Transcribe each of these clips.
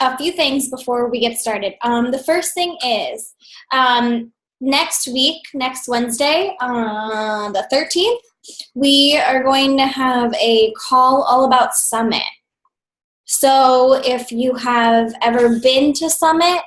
a few things before we get started. The first thing is next week, next Wednesday, the 13th, we are going to have a call all about Summit. So if you have ever been to Summit,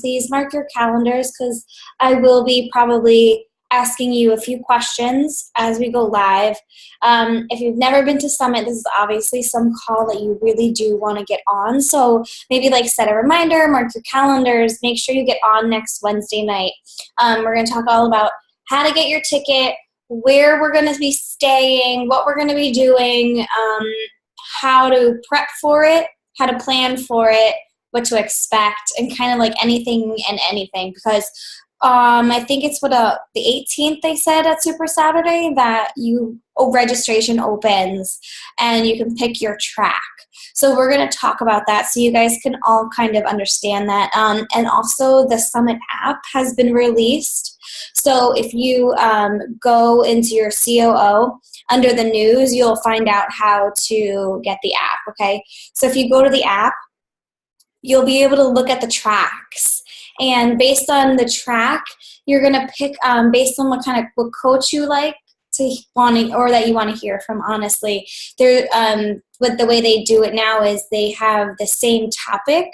please mark your calendars because I will be probably asking you a few questions as we go live. If you've never been to Summit, this is obviously some call that you really do want to get on. So maybe like set a reminder, mark your calendars, make sure you get on next Wednesday night. We're going to talk all about how to get your ticket, where we're going to be staying, what we're going to be doing, how to prep for it, how to plan for it, what to expect, and kind of like anything and anything because I think it's the 18th they said at Super Saturday that registration opens and you can pick your track. So we're going to talk about that so you guys can all kind of understand that. And also the Summit app has been released. So if you go into your COO under the news, you'll find out how to get the app, okay? So if you go to the app, you'll be able to look at the tracks. And based on the track, you're going to pick based on what coach you like or that you want to hear from, honestly. But the way they do it now is they have the same topic,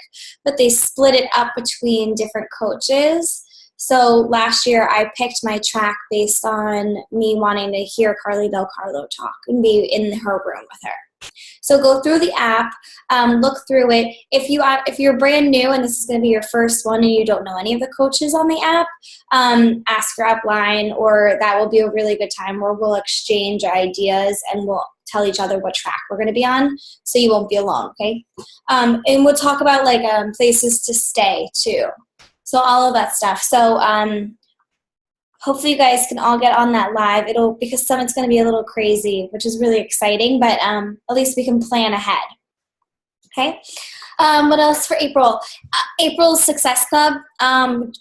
but they split it up between different coaches. So last year I picked my track based on me wanting to hear Carly Del Carlo talk and be in her room with her. So go through the app, look through it. If you're brand new and this is going to be your first one and you don't know any of the coaches on the app, ask her upline, or that will be a really good time where we'll exchange ideas and we'll tell each other what track we're going to be on, so you won't be alone, okay? And we'll talk about places to stay too. So all of that stuff. So hopefully you guys can all get on that live. Because Summit's going to be a little crazy, which is really exciting, but at least we can plan ahead. Okay? What else for April? April's Success Club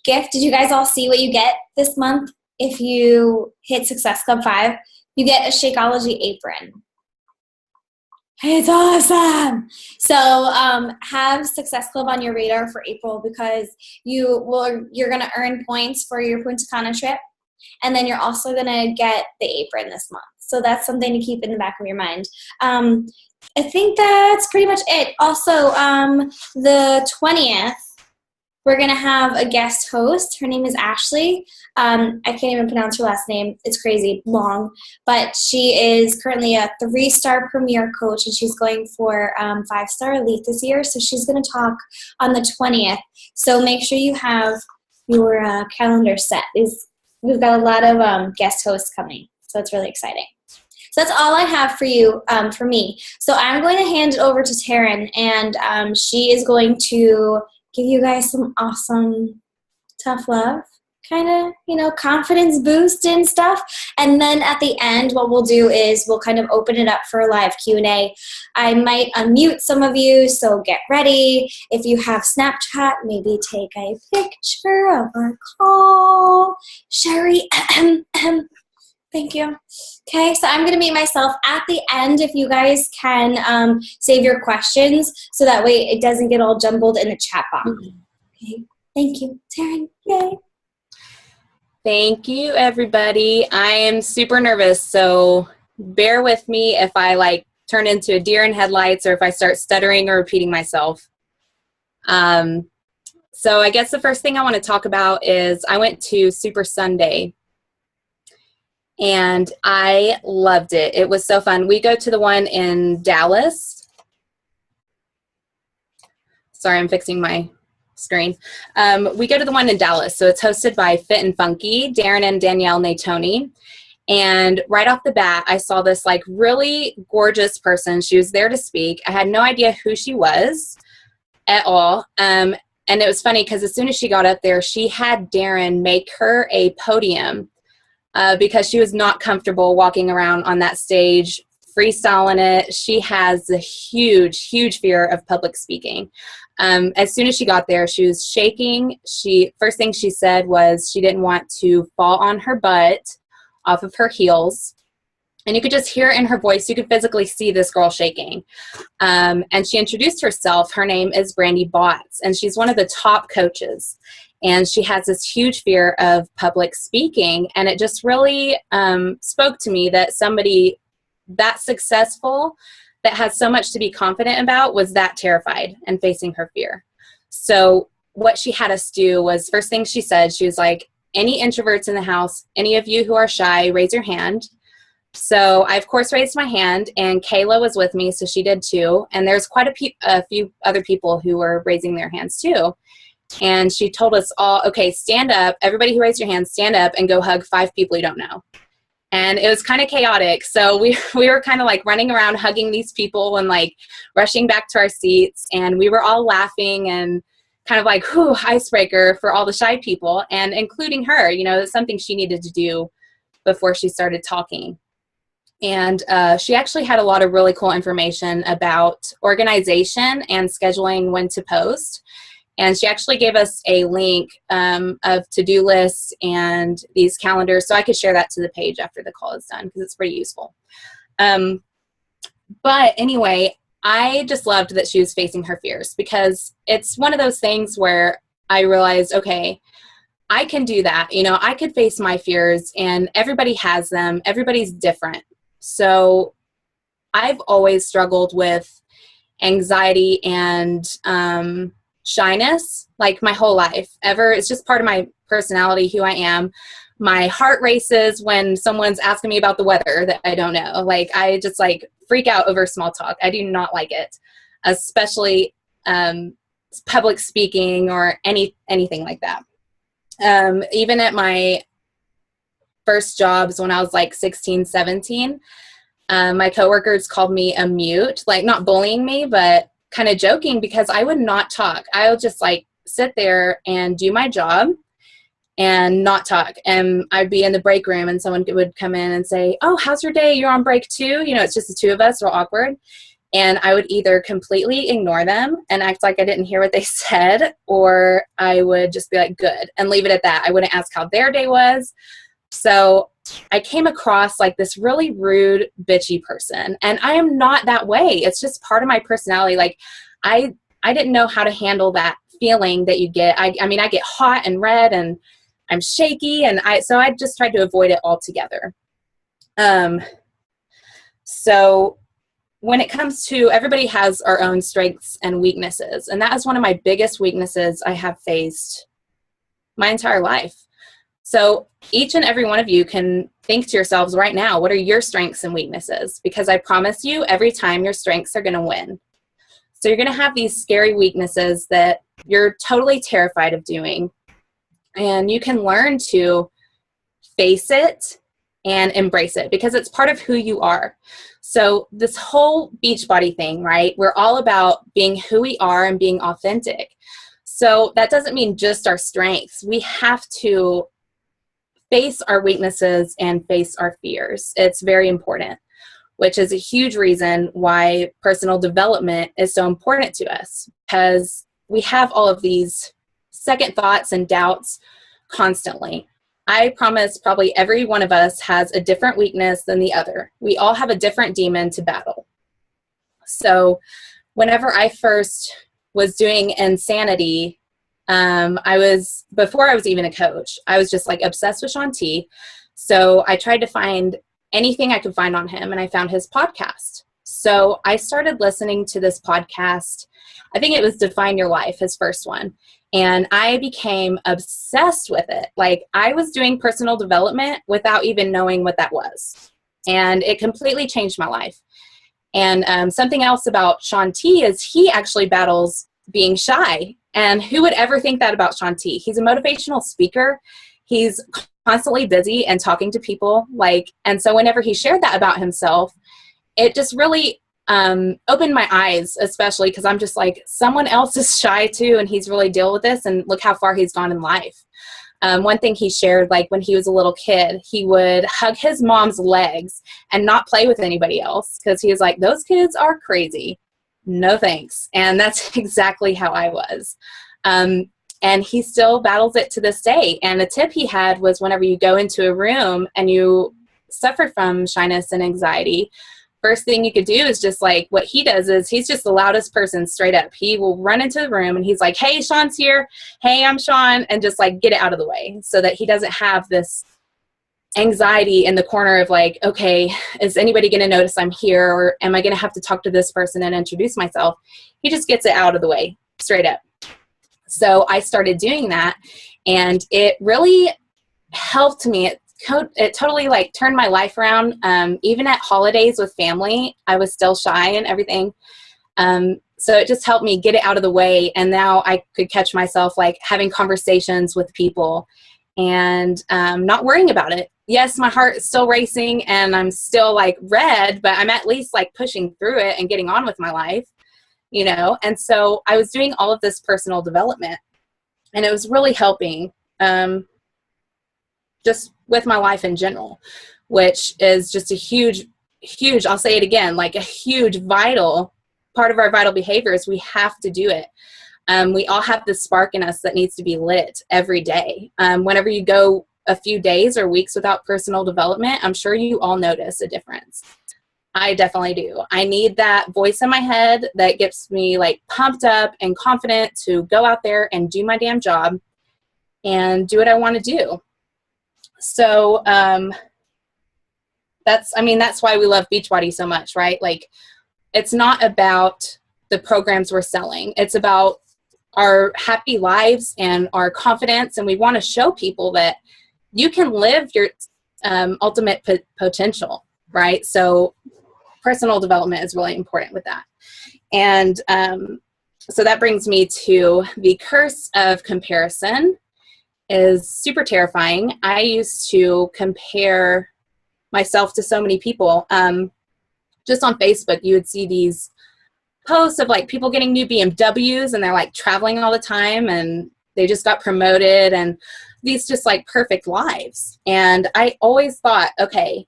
gift. Did you guys all see what you get this month? If you hit Success Club 5, you get a Shakeology apron. It's awesome. So have Success Club on your radar for April because you're going to earn points for your Punta Cana trip, and then you're also going to get the apron this month. So that's something to keep in the back of your mind. I think that's pretty much it. Also, the 20th, we're going to have a guest host. Her name is Ashley. I can't even pronounce her last name. It's crazy long. But she is currently a 3-star premier coach, and she's going for 5-star elite this year. So she's going to talk on the 20th. So make sure you have your calendar set. We've got a lot of guest hosts coming. So it's really exciting. So that's all I have for you, for me. So I'm going to hand it over to Taryn, and she is going to give you guys some awesome tough love, kind of, confidence boost and stuff. And then at the end, what we'll do is we'll kind of open it up for a live Q&A. I might unmute some of you, so get ready. If you have Snapchat, maybe take a picture of our call. Sherry, thank you. Okay, so I'm going to meet myself at the end if you guys can save your questions so that way it doesn't get all jumbled in the chat box. Okay, thank you. Taryn, yay. Thank you, everybody. I am super nervous, so bear with me if I turn into a deer in headlights or if I start stuttering or repeating myself. So I guess the first thing I want to talk about is I went to Super Sunday. And I loved it. It was so fun. We go to the one in Dallas. Sorry, I'm fixing my screen. We go to the one in Dallas. So it's hosted by Fit and Funky, Darren and Danielle Natoni. And right off the bat, I saw this really gorgeous person. She was there to speak. I had no idea who she was at all. And it was funny because as soon as she got up there, she had Darren make her a podium because she was not comfortable walking around on that stage, freestyling it. She has a huge, huge fear of public speaking. As soon as she got there, she was shaking. First thing she said was she didn't want to fall on her butt off of her heels. And you could just hear it in her voice. You could physically see this girl shaking. And she introduced herself. Her name is Brandy Botts, and she's one of the top coaches. And she has this huge fear of public speaking. And it just really spoke to me that somebody that successful, that has so much to be confident about, was that terrified and facing her fear. So what she had us do was, first thing she said, she was like, any introverts in the house, any of you who are shy, raise your hand. So I, of course, raised my hand, and Kayla was with me, so she did too. And there's quite a few other people who were raising their hands too. And she told us all, okay, stand up. Everybody who raised your hand, stand up and go hug 5 people you don't know. And it was kind of chaotic. So we were kind of like running around hugging these people and like rushing back to our seats. And we were all laughing and kind of like, whew, icebreaker for all the shy people, and including her. You know, it's something she needed to do before she started talking. And she actually had a lot of really cool information about organization and scheduling when to post. And she actually gave us a link of to-do lists and these calendars, so I could share that to the page after the call is done, because it's pretty useful. But anyway, I just loved that she was facing her fears, because it's one of those things where I realized, okay, I can do that. You know, I could face my fears, and everybody has them. Everybody's different. So I've always struggled with anxiety and shyness, like my whole life ever. It's just part of my personality, who I am. My heart races when someone's asking me about the weather that I don't know. Like, I just like freak out over small talk. I do not like it, especially public speaking or anything like that. Even at my first jobs when I was like 16, 17, my coworkers called me a mute, like not bullying me, but kind of joking, because I would not talk. I would just like sit there and do my job and not talk. And I'd be in the break room and someone would come in and say, oh, how's your day? You're on break too? You know, it's just the two of us, real awkward. And I would either completely ignore them and act like I didn't hear what they said, or I would just be like, good, and leave it at that. I wouldn't ask how their day was. So I came across like this really rude, bitchy person. And I am not that way. It's just part of my personality. Like, I didn't know how to handle that feeling that you get. I mean, I get hot and red and I'm shaky. And so I just tried to avoid it altogether. So when it comes to, everybody has our own strengths and weaknesses. And that is one of my biggest weaknesses I have faced my entire life. So each and every one of you can think to yourselves right now, what are your strengths and weaknesses? Because I promise you, every time your strengths are going to win. So you're going to have these scary weaknesses that you're totally terrified of doing. And you can learn to face it and embrace it, because it's part of who you are. So this whole Beachbody thing, right? We're all about being who we are and being authentic. So that doesn't mean just our strengths. We have to face our weaknesses and face our fears. It's very important, which is a huge reason why personal development is so important to us, because we have all of these second thoughts and doubts constantly. I promise probably every one of us has a different weakness than the other. We all have a different demon to battle. So whenever I first was doing Insanity, before I was even a coach, I was just like obsessed with Shaun T. So I tried to find anything I could find on him, and I found his podcast. So I started listening to this podcast. I think it was Define Your Life, his first one. And I became obsessed with it. Like, I was doing personal development without even knowing what that was. And it completely changed my life. And something else about Shaun T is he actually battles being shy. And who would ever think that about Shaun T? He's a motivational speaker. He's constantly busy and talking to people. And so whenever he shared that about himself, it just really opened my eyes, especially because I'm just like, someone else is shy too, and he's really dealt with this, and look how far he's gone in life. One thing he shared, like when he was a little kid, he would hug his mom's legs and not play with anybody else, because he was like, those kids are crazy. No thanks. And that's exactly how I was. And he still battles it to this day. And the tip he had was, whenever you go into a room and you suffer from shyness and anxiety, first thing you could do is just like what he does is he's just the loudest person straight up. He will run into the room and he's like, hey, Sean's here. Hey, I'm Sean. And just like get it out of the way so that he doesn't have this anxiety in the corner of like, okay, is anybody going to notice I'm here, or am I going to have to talk to this person and introduce myself? He just gets it out of the way straight up. So I started doing that, and it really helped me. It totally like turned my life around. Even at holidays with family, I was still shy and everything. So it just helped me get it out of the way. And now I could catch myself like having conversations with people and not worrying about it. Yes, my heart is still racing and I'm still like red, but I'm at least like pushing through it and getting on with my life, you know? And so I was doing all of this personal development, and it was really helping just with my life in general, which is just a huge, I'll say it again, like a huge vital part of our vital behaviors. We have to do it. We all have this spark in us that needs to be lit every day. Whenever you go a few days or weeks without personal development, I'm sure you all notice a difference. I definitely do. I need that voice in my head that gets me like pumped up and confident to go out there and do my damn job and do what I want to do. So that's why we love Beachbody so much, right? Like, it's not about the programs we're selling. It's about our happy lives and our confidence. And we want to show people that you can live your ultimate potential, right? So personal development is really important with that. And so that brings me to the curse of comparison. Is super terrifying. I used to compare myself to so many people. Just on Facebook, you would see these posts of like people getting new BMWs and they're like traveling all the time and they just got promoted and these just like perfect lives. And I always thought, okay,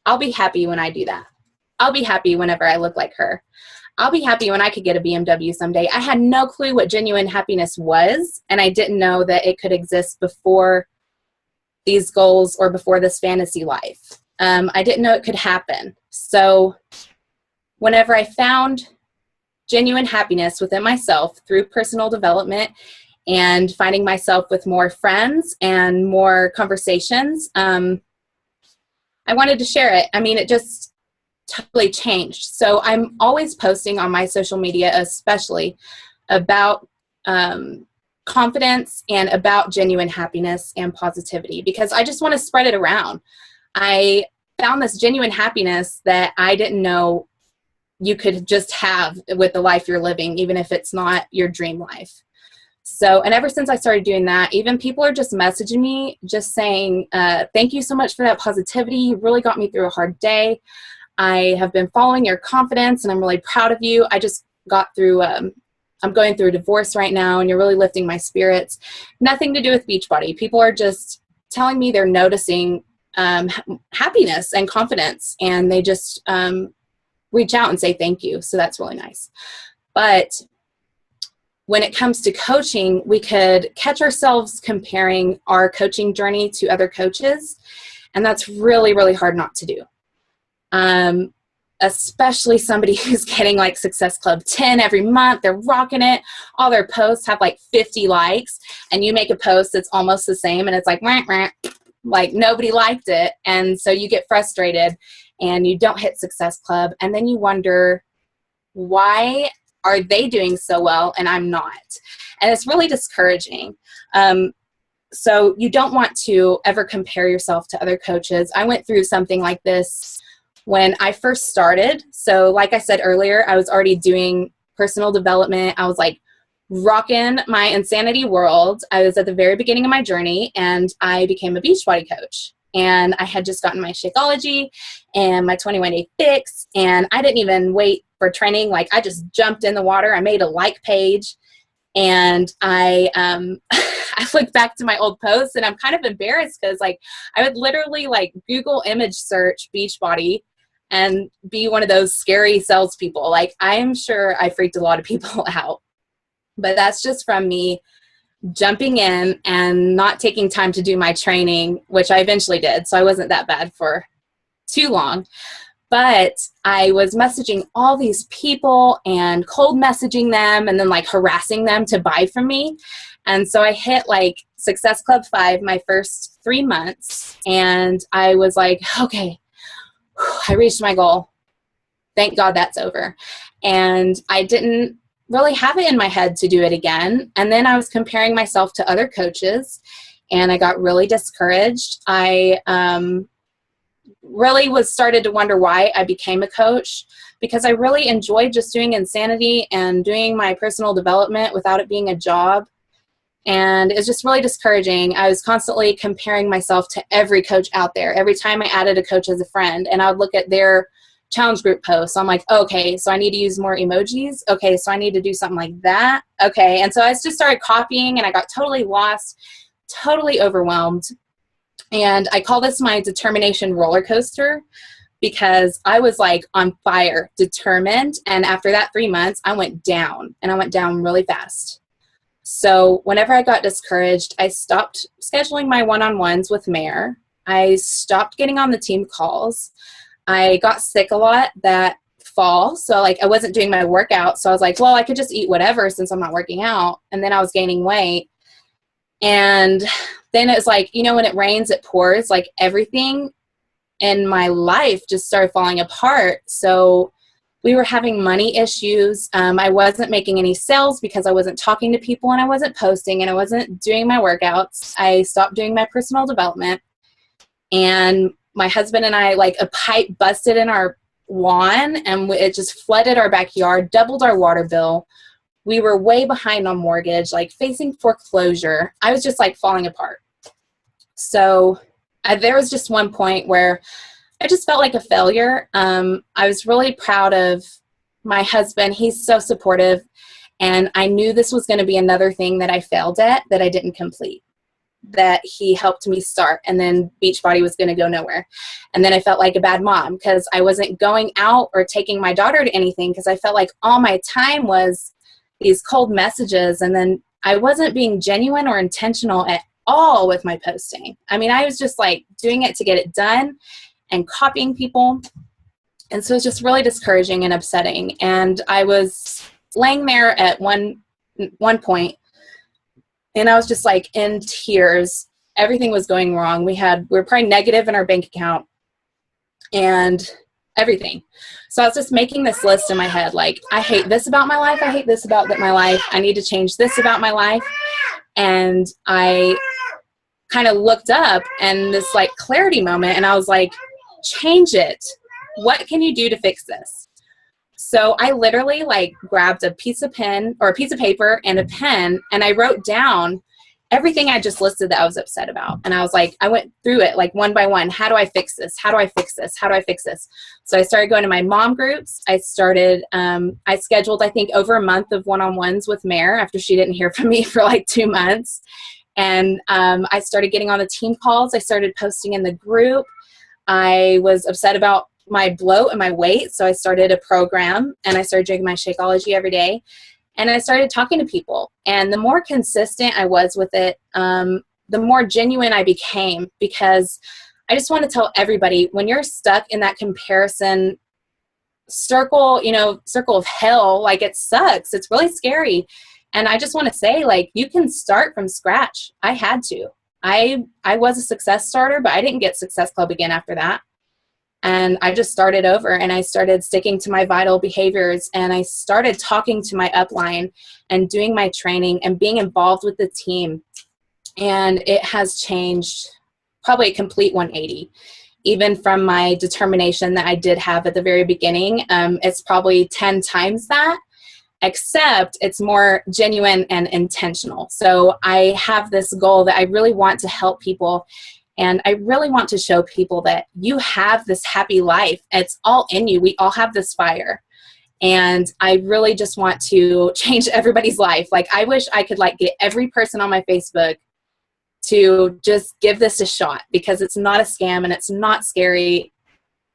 I'll be happy when I do that. I'll be happy whenever I look like her. I'll be happy when I could get a BMW someday. I had no clue what genuine happiness was, and I didn't know that it could exist before these goals or before this fantasy life. I didn't know it could happen. So whenever I found genuine happiness within myself through personal development and finding myself with more friends and more conversations, I wanted to share it. I mean, it just totally changed. So I'm always posting on my social media, especially about confidence and about genuine happiness and positivity, because I just want to spread it around. I found this genuine happiness that I didn't know you could just have with the life you're living, even if it's not your dream life. So, and ever since I started doing that, even people are just messaging me, just saying, thank you so much for that positivity. You really got me through a hard day. I have been following your confidence and I'm really proud of you. I just got through, I'm going through a divorce right now and you're really lifting my spirits. Nothing to do with Beachbody. People are just telling me they're noticing happiness and confidence, and they just reach out and say thank you. So that's really nice. But when it comes to coaching, we could catch ourselves comparing our coaching journey to other coaches, and that's really, really hard not to do. Especially somebody who's getting like Success Club 10 every month. They're rocking it. All their posts have like 50 likes, and you make a post that's almost the same and it's like, rah, rah, like nobody liked it. And so you get frustrated and you don't hit Success Club. And then you wonder, why are they doing so well and I'm not? And it's really discouraging. So you don't want to ever compare yourself to other coaches. I went through something like this when I first started. So like I said earlier, I was already doing personal development. I was like rocking my insanity world. I was at the very beginning of my journey, and I became a Beachbody coach. And I had just gotten my Shakeology and my 21-day fix, and I didn't even wait for training. Like, I just jumped in the water. I made a like page, and I I look back to my old posts, and I'm kind of embarrassed because like I would literally like Google image search Beachbody and be one of those scary salespeople. Like, I'm sure I freaked a lot of people out, but that's just from me jumping in and not taking time to do my training, which I eventually did. So I wasn't that bad for too long. But I was messaging all these people and cold messaging them and then like harassing them to buy from me. And so I hit like Success Club 5 my first 3 months. And I was like, okay, I reached my goal. Thank God that's over. And I didn't really have it in my head to do it again. And then I was comparing myself to other coaches and I got really discouraged. I really started to wonder why I became a coach, because I really enjoyed just doing insanity and doing my personal development without it being a job. And it's just really discouraging. I was constantly comparing myself to every coach out there. Every time I added a coach as a friend, and I would look at their challenge group posts, I'm like, okay, so I need to use more emojis. Okay, so I need to do something like that. Okay, and so I just started copying, and I got totally lost, totally overwhelmed. And I call this my determination roller coaster, because I was like on fire, determined. And after that 3 months, I went down, and I went down really fast. So whenever I got discouraged, I stopped scheduling my one-on-ones with Mayor. I stopped getting on the team calls. I got sick a lot that fall. So like I wasn't doing my workout. So I was like, well, I could just eat whatever since I'm not working out. And then I was gaining weight. And then it was like, you know, when it rains, it pours. Like everything in my life just started falling apart. So we were having money issues. I wasn't making any sales because I wasn't talking to people and I wasn't posting and I wasn't doing my workouts. I stopped doing my personal development. And my husband and I, like a pipe busted in our lawn and it just flooded our backyard, doubled our water bill. We were way behind on mortgage, like facing foreclosure. I was just like falling apart. So there was just one point where I just felt like a failure. I was really proud of my husband. He's so supportive. And I knew this was going to be another thing that I failed at, that I didn't complete, that he helped me start. And then Beachbody was going to go nowhere. And then I felt like a bad mom because I wasn't going out or taking my daughter to anything because I felt like all my time was these cold messages. And then I wasn't being genuine or intentional at all with my posting. I mean, I was just like doing it to get it done and copying people. And so it's just really discouraging and upsetting. And I was laying there at one point and I was just like in tears. Everything was going wrong. We were probably negative in our bank account and everything. So I was just making this list in my head, like, I hate this about my life. I hate this about my life. I need to change this about my life. And I kind of looked up and this like clarity moment and I was like, change it. What can you do to fix this? So I literally like grabbed a piece of paper and a pen and I wrote down everything I just listed that I was upset about. And I was like, I went through it like one by one. How do I fix this? How do I fix this? How do I fix this? So I started going to my mom groups. I scheduled, I think, over a month of one-on-ones with Mare after she didn't hear from me for like 2 months. And I started getting on the team calls. I started posting in the group. I was upset about my bloat and my weight. So I started a program and I started drinking my Shakeology every day. And I started talking to people. And the more consistent I was with it, the more genuine I became, because I just want to tell everybody, when you're stuck in that comparison circle, circle of hell, like it sucks. It's really scary. And I just want to say, like, you can start from scratch. I had to. I was a success starter, but I didn't get Success Club again after that. And I just started over and I started sticking to my vital behaviors and I started talking to my upline and doing my training and being involved with the team. And it has changed probably a complete 180. Even from my determination that I did have at the very beginning, it's probably 10 times that, except it's more genuine and intentional. So I have this goal that I really want to help people. And I really want to show people that you have this happy life. It's all in you. We all have this fire. And I really just want to change everybody's life. Like, I wish I could like get every person on my Facebook to just give this a shot, because it's not a scam and it's not scary.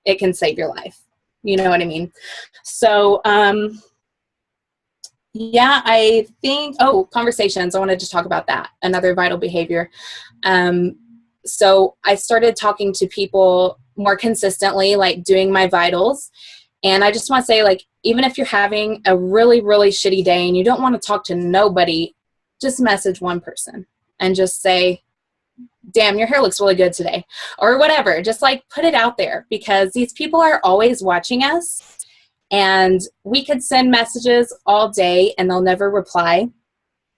It can save your life. You know what I mean? So, yeah, I think, conversations. I wanted to talk about that. Another vital behavior. So I started talking to people more consistently, like doing my vitals. And I just want to say, like, even if you're having a really, really shitty day and you don't want to talk to nobody, just message one person and just say, damn, your hair looks really good today, or whatever. Just like put it out there, because these people are always watching us, and we could send messages all day and they'll never reply.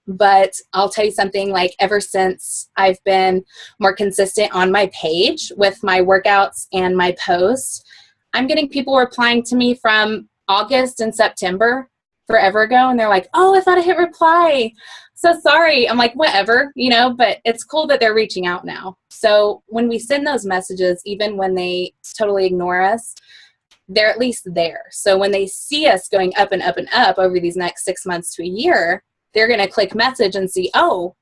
But I'll tell you something, like ever since I've been more consistent on my page with my workouts and my posts, I'm getting people replying to me from August and September forever ago. And they're like, oh, I thought I hit reply. So sorry. I'm like, whatever, you know, but it's cool that they're reaching out now. So when we send those messages, even when they totally ignore us, they're at least there. So when they see us going up and up and up over these next 6 months to a year, they're going to click message and see, oh,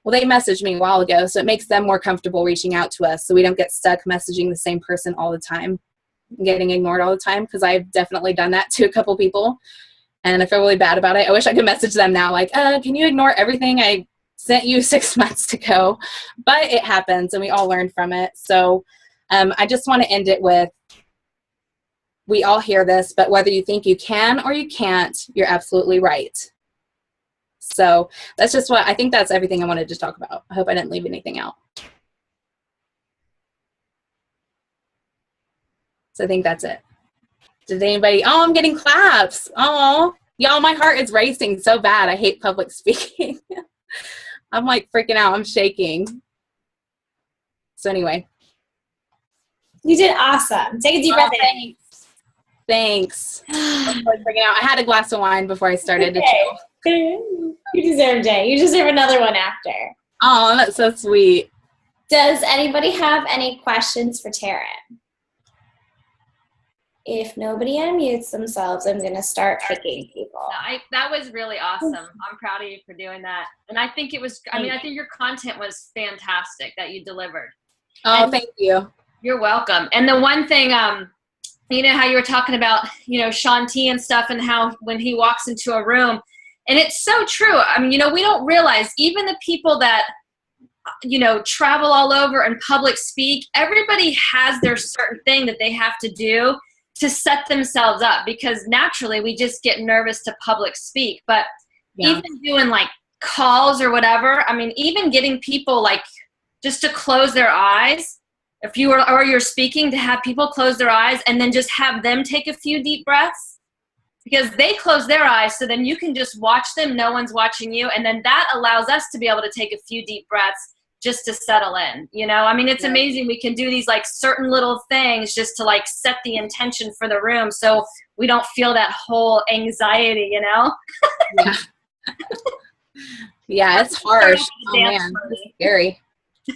well, they messaged me a while ago. So it makes them more comfortable reaching out to us, so we don't get stuck messaging the same person all the time, getting ignored all the time, because I've definitely done that to a couple people. And I feel really bad about it. I wish I could message them now, like, can you ignore everything I sent you 6 months ago? But it happens, and we all learn from it. So I just want to end it with, we all hear this, but whether you think you can or you can't, you're absolutely right. So that's just what I think. That's everything I wanted to talk about. I hope I didn't leave anything out. So I think that's it. Did anybody? Oh, I'm getting claps. Oh, y'all, my heart is racing so bad. I hate public speaking. I'm like freaking out. I'm shaking. So anyway. You did awesome. Take a deep breath in. Thanks. I'm like freaking out. I had a glass of wine before I started to chill. You deserved it. You deserve another one after. Oh, that's so sweet. Does anybody have any questions for Taryn? If nobody unmutes themselves, I'm going to start picking people. No, that was really awesome. I'm proud of you for doing that. And I think it was, I think your content was fantastic that you delivered. Oh, and thank you. You're welcome. And the one thing, you know how you were talking about, you know, Sean T and stuff, and how when he walks into a room, and it's so true. I mean, you know, we don't realize, even the people that, you know, travel all over and public speak, everybody has their certain thing that they have to do to set themselves up, because naturally we just get nervous to public speak. But even doing like calls or whatever, I mean, even getting people like just to close their eyes, if you are, or you're speaking, to have people close their eyes and then just have them take a few deep breaths, because they close their eyes, so then you can just watch them. No one's watching you. And then that allows us to be able to take a few deep breaths just to settle in, you know? I mean, it's amazing. We can do these like certain little things just to like set the intention for the room, so we don't feel that whole anxiety, you know? Yeah. Yeah, it's harsh. Oh man, it's scary.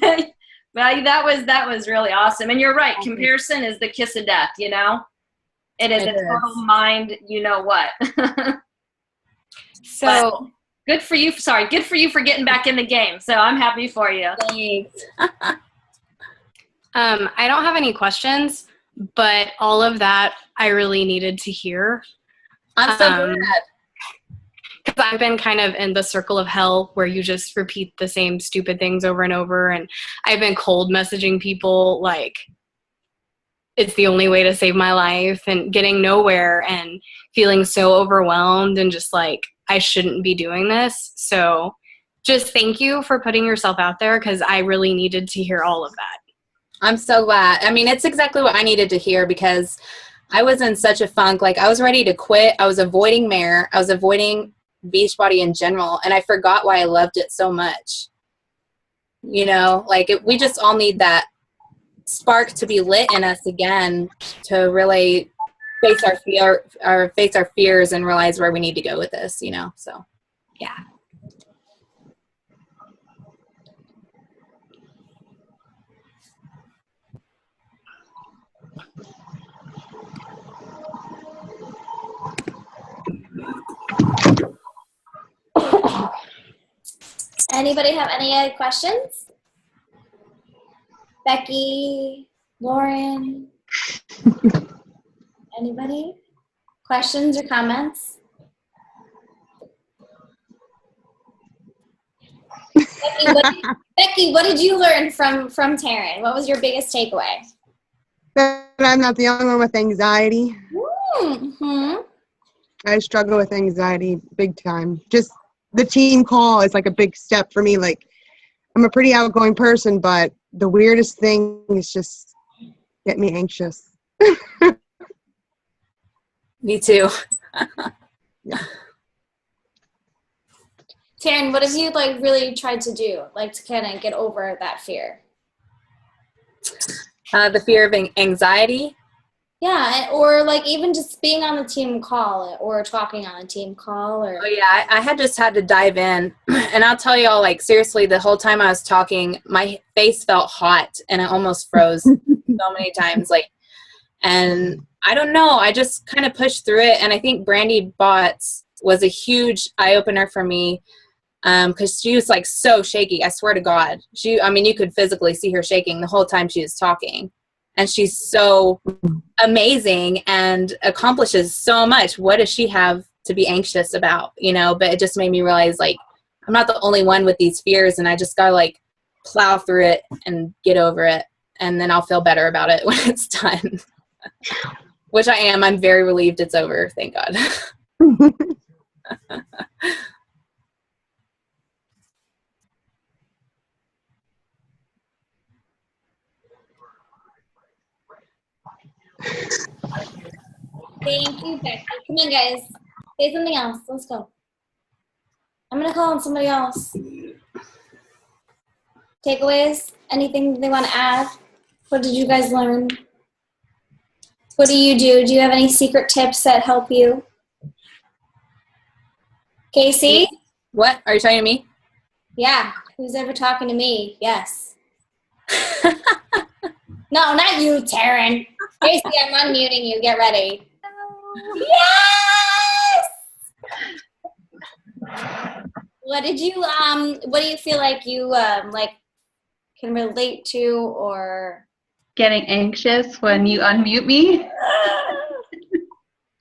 But that was really awesome. And you're right. Comparison is the kiss of death, you know? It is a total mind, you know what? So but good for you. Sorry. Good for you for getting back in the game. So I'm happy for you. Thanks. I don't have any questions, but all of that I really needed to hear. I'm so glad. Because I've been kind of in the circle of hell where you just repeat the same stupid things over and over. And I've been cold messaging people like it's the only way to save my life, and getting nowhere and feeling so overwhelmed and just like, I shouldn't be doing this. So just thank you for putting yourself out there, because I really needed to hear all of that. I'm so glad. I mean, it's exactly what I needed to hear, because I was in such a funk. Like, I was ready to quit. I was avoiding Mare. I was avoiding Beachbody in general, and I forgot why I loved it so much. You know, like we just all need that spark to be lit in us again, to really face our fears and realize where we need to go with this, you know? So, yeah. Anybody have any other questions? Becky, Lauren, anybody? Questions or comments? Becky, what did you learn from Taryn? What was your biggest takeaway? that I'm not the only one with anxiety. Mm-hmm. I struggle with anxiety big time. Just the team call is like a big step for me. Like, I'm a pretty outgoing person, but the weirdest thing is just get me anxious. Me too. Yeah. Taryn, what have you like really tried to do, like to kind of get over that fear? The fear of anxiety. Yeah, or like even just being on the team call or talking on a team call or. Oh yeah, I had just had to dive in, and I'll tell y'all, like seriously, the whole time I was talking, my face felt hot, and I almost froze so many times. Like, and I don't know, I just kind of pushed through it, and I think Brandy Botts was a huge eye opener for me, because she was like so shaky. I swear to God, I mean, you could physically see her shaking the whole time she was talking. And she's so amazing and accomplishes so much. What does she have to be anxious about, you know? But it just made me realize, like, I'm not the only one with these fears, and I just gotta, like, plow through it and get over it, and then I'll feel better about it when it's done. Which I am. I'm very relieved it's over, thank God. Thank you, Becky. Come on, guys. Say something else. Let's go. I'm going to call on somebody else. Takeaways? Anything they want to add? What did you guys learn? What do you do? Do you have any secret tips that help you? Casey? What? Are you talking to me? Yeah. Who's ever talking to me? Yes. No, not you, Taryn. Casey, I'm unmuting you. Get ready. Yes! What do you feel like you like can relate to or Getting anxious when you unmute me?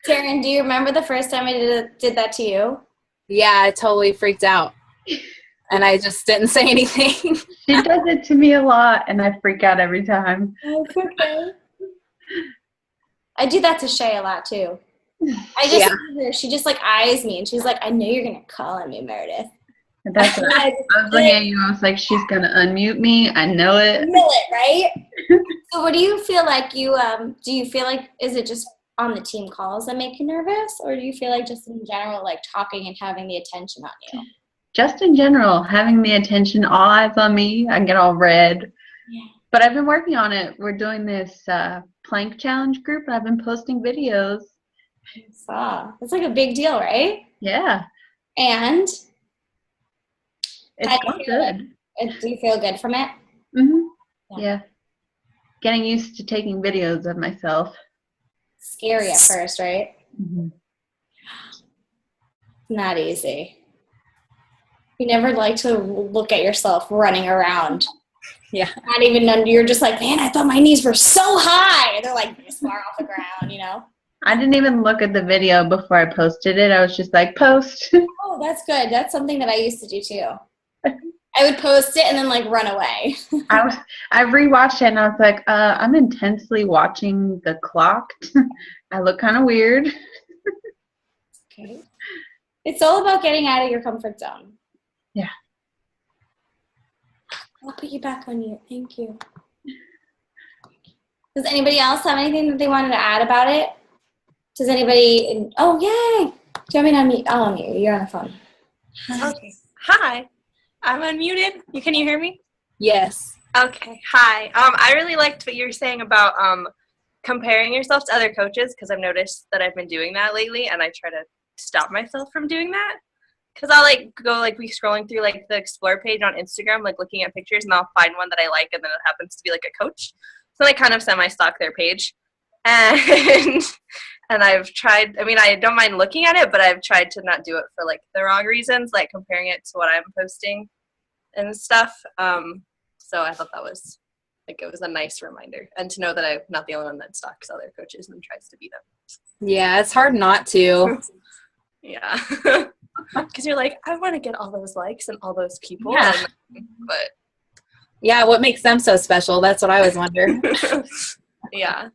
Taryn, do you remember the first time I did that to you? Yeah, I totally freaked out. And I just didn't say anything. She does it to me a lot, and I freak out every time. It's okay. I do that to Shay a lot too. I just see her. She just like eyes me, and she's like, "I know you're gonna call on me, Meredith." And that's what I was looking at you. I was like, "She's gonna unmute me. I know it." You know it, right? So, what do you feel like you do? You feel like is it just on the team calls that make you nervous, or do you feel like just in general, like talking and having the attention on you? Just in general, having the attention, all eyes on me. I get all red. Yeah. But I've been working on it. We're doing this plank challenge group, and I've been posting videos. I saw. It's like a big deal, right? Yeah. And It's gone good. Do you feel good from it? Mm-hmm. Yeah. Getting used to taking videos of myself. Scary at first, right? Mm-hmm. Not easy. You never like to look at yourself running around. Yeah. Not even under, you're just like, man, I thought my knees were so high. And they're like this far off the ground, you know? I didn't even look at the video before I posted it. I was just like, post. Oh, that's good. That's something that I used to do too. I would post it and then like run away. I rewatched it and I was like, I'm intensely watching the clock. I look kind of weird. Okay. It's all about getting out of your comfort zone. Yeah. I'll put you back on mute. Thank you. Does anybody else have anything that they wanted to add about it? Does anybody? Oh, yay! Do you want me to unmute? I'll unmute you. You're on the phone. Okay. Hi. I'm unmuted. Can you hear me? Yes. Okay. Hi. I really liked what you were saying about comparing yourself to other coaches, because I've noticed that I've been doing that lately, and I try to stop myself from doing that. Because I'll like go like be scrolling through like the explore page on Instagram, like looking at pictures, and I'll find one that I like, and then it happens to be like a coach. So I kind of semi-stalk their page, and and I've tried. I mean, I don't mind looking at it, but I've tried to not do it for like the wrong reasons, like comparing it to what I'm posting and stuff. So I thought that was like it was a nice reminder, and to know that I'm not the only one that stalks other coaches and tries to be them. Yeah, it's hard not to. Yeah. Because you're like, I want to get all those likes and all those people. Yeah. But yeah, what makes them so special? That's what I always wonder. Yeah.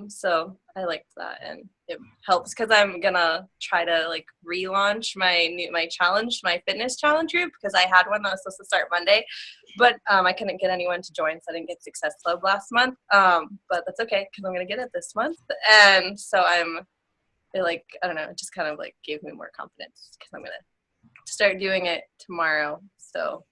So I liked that, and it helps because I'm gonna try to like relaunch my fitness challenge group, because I had one that was supposed to start Monday, but I couldn't get anyone to join, so I didn't get Success Club last month. But that's okay because I'm gonna get it this month, and so I don't know, it just kind of like gave me more confidence because I'm gonna start doing it tomorrow. So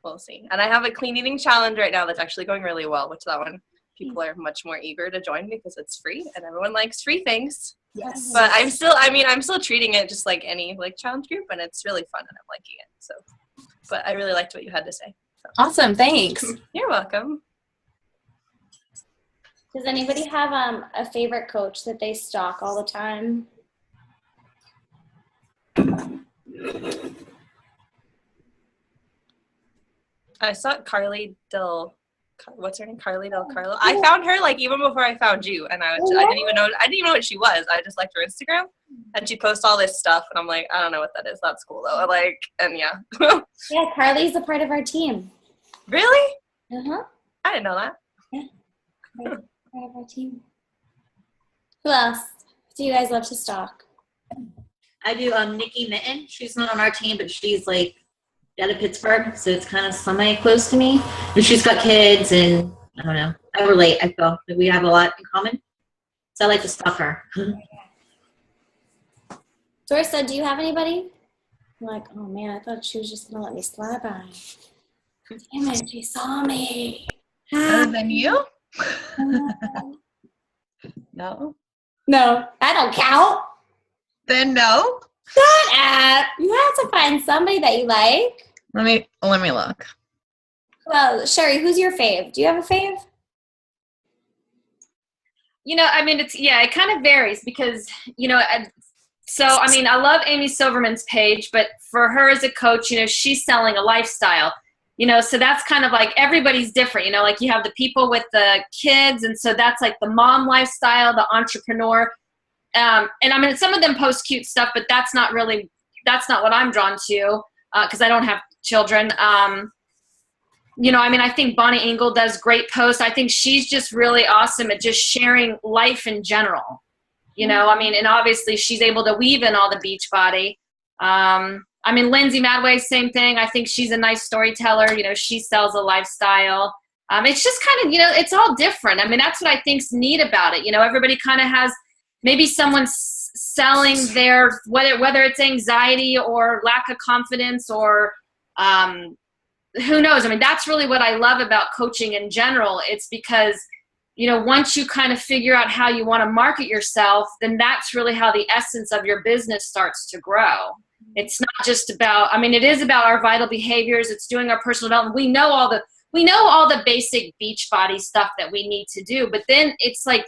we'll see. And I have a clean eating challenge right now that's actually going really well, which that one people are much more eager to join because it's free and everyone likes free things. Yes. But I'm still treating it just like any like challenge group, and it's really fun and I'm liking it. So, but I really liked what you had to say. So. Awesome. Thanks. You're welcome. Does anybody have a favorite coach that they stalk all the time? I saw what's her name? Carly Del Carlo. I found her like even before I found you, and I didn't even know what she was. I just liked her Instagram, and she posts all this stuff, and I'm like, I don't know what that is. That's cool though. Yeah. Yeah, Carly's a part of our team. Really? Uh-huh. I didn't know that. Yeah. Part of our team. Who else do you guys love to stalk? I do Nikki Mitten. She's not on our team, but she's like out of Pittsburgh, so it's kind of semi-close to me. And she's got kids, and I don't know. I relate. I feel that we have a lot in common, so I like to stalk her. Dorsa, do you have anybody? I'm like, oh man, I thought she was just gonna let me slide by. Damn it, she saw me. Other than you? No. No, I don't count. Then no. Shut up. You have to find somebody that you like. Let me look. Well, Sherry, who's your fave? Do you have a fave? You know, I mean, it kind of varies because, you know, I love Amy Silverman's page, but for her as a coach, you know, she's selling a lifestyle, you know, so that's kind of like everybody's different, you know, like you have the people with the kids. And so that's like the mom lifestyle, the entrepreneur. And I mean, some of them post cute stuff, but that's not what I'm drawn to because I don't have children. You know, I mean, I think Bonnie Engel does great posts. I think she's just really awesome at just sharing life in general. You know, I mean, and obviously she's able to weave in all the Beachbody. I mean, Lindsay Madway, same thing. I think she's a nice storyteller. You know, she sells a lifestyle. It's just kind of, you know, it's all different. I mean, that's what I think's neat about it. You know, everybody kind of has maybe someone's selling their, whether it's anxiety or lack of confidence or who knows. I mean, that's really what I love about coaching in general. It's because, you know, once you kind of figure out how you want to market yourself, then that's really how the essence of your business starts to grow. It's not just about, I mean, it is about our vital behaviors. It's doing our personal development. We know all the basic Beachbody stuff that we need to do, but then it's like,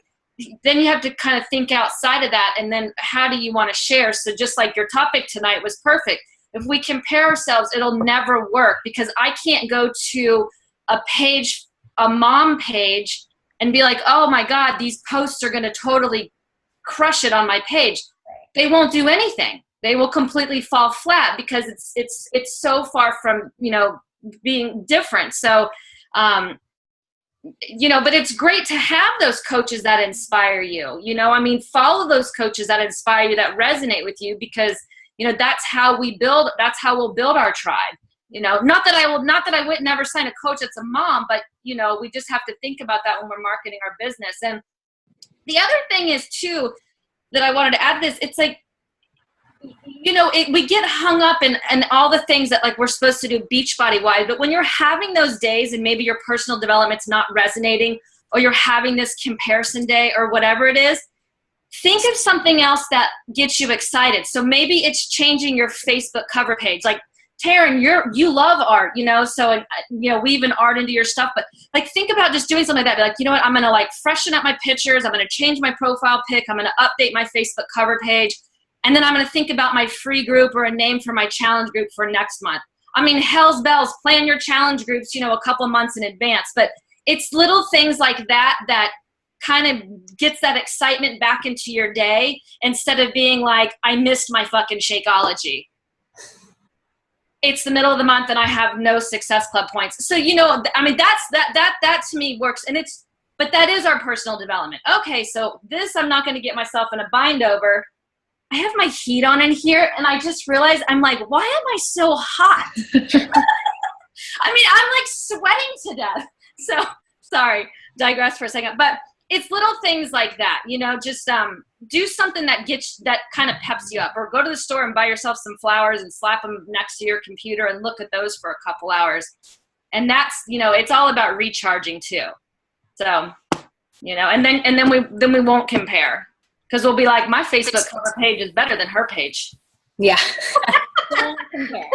then you have to kind of think outside of that. And then how do you want to share? So just like your topic tonight was perfect. If we compare ourselves, it'll never work because I can't go to a mom page and be like, oh my God, these posts are going to totally crush it on my page. They won't do anything. They will completely fall flat because it's so far from, you know, being different. So, you know, but it's great to have those coaches that inspire you. You know, I mean, follow those coaches that inspire you, that resonate with you, because, you know, that's how we'll build our tribe. You know, not that I would never sign a coach that's a mom, but, you know, we just have to think about that when we're marketing our business. And the other thing is too, that I wanted to add to this, it's like, you know, we get hung up in all the things that like we're supposed to do Beachbody wise, but when you're having those days and maybe your personal development's not resonating, or you're having this comparison day or whatever it is, think of something else that gets you excited. So maybe it's changing your Facebook cover page. Like, Taryn, you love art, you know, so, you know, weaving art into your stuff, but like, think about just doing something like that. Be like, you know what, I'm going to like freshen up my pictures. I'm going to change my profile pic. I'm going to update my Facebook cover page. And then I'm going to think about my free group or a name for my challenge group for next month. I mean, hell's bells, plan your challenge groups, you know, a couple months in advance, but it's little things like that that kind of gets that excitement back into your day instead of being like, I missed my fucking Shakeology. It's the middle of the month and I have no Success Club points. So, you know, I mean, that to me works. And it's, but that is our personal development. Okay, so this I'm not going to get myself in a bind over. I have my heat on in here, and I just realized, I'm like, why am I so hot? I mean, I'm like sweating to death. So, sorry, digress for a second. But it's little things like that, you know, just do something that kind of peps you up, or go to the store and buy yourself some flowers and slap them next to your computer and look at those for a couple hours. And that's, you know, it's all about recharging too. So, you know, and then we won't compare, because we'll be like, my Facebook cover page is better than her page. Yeah. Don't compare.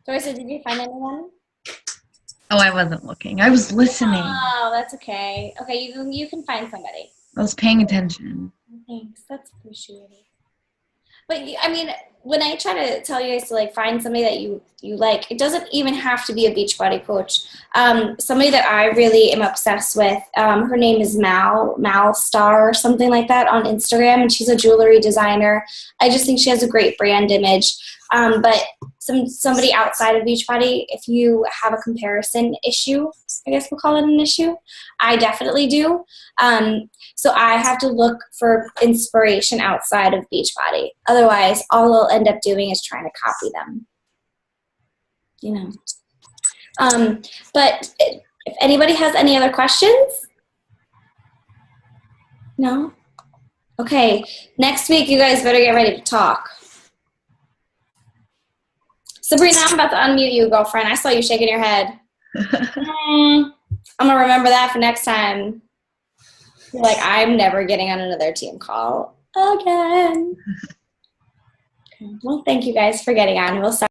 Joyce, did you find anyone? Oh, I wasn't looking. I was listening. Oh, that's okay. Okay, you can find somebody. I was paying attention. Thanks. That's appreciated. But I mean, when I try to tell you guys to like find somebody that you like, it doesn't even have to be a Beachbody coach. Somebody that I really am obsessed with, her name is Mal Star or something like that on Instagram, and she's a jewelry designer. I just think she has a great brand image. But somebody outside of Beachbody, if you have a comparison issue, I guess we'll call it an issue. I definitely do. So I have to look for inspiration outside of Beachbody. Otherwise, all I'll end up doing is trying to copy them. You know. But if anybody has any other questions? No? Okay. Next week, you guys better get ready to talk. Sabrina, I'm about to unmute you, girlfriend. I saw you shaking your head. I'm going to remember that for next time. You're like, I'm never getting on another team call again. Okay. Well, thank you guys for getting on. We'll start.